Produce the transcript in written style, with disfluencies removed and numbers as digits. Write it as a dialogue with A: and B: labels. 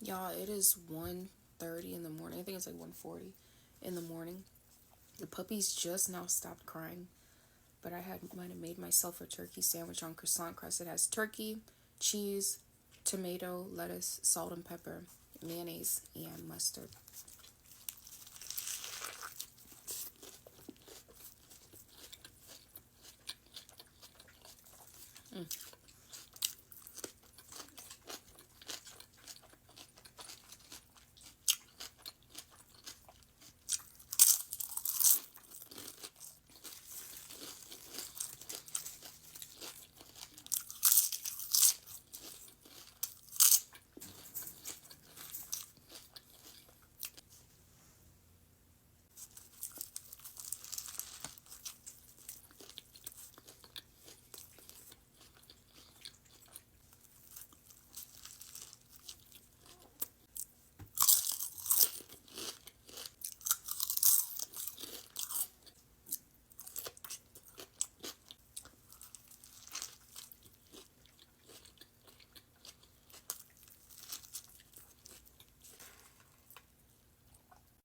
A: Y'all, it is 1:30 in the morning. I think it's like 1:40 in the morning. The puppies just now stopped crying, but might have made myself a turkey sandwich on croissant crust. It has turkey, cheese, tomato, lettuce, salt and pepper, mayonnaise, and mustard. Mm.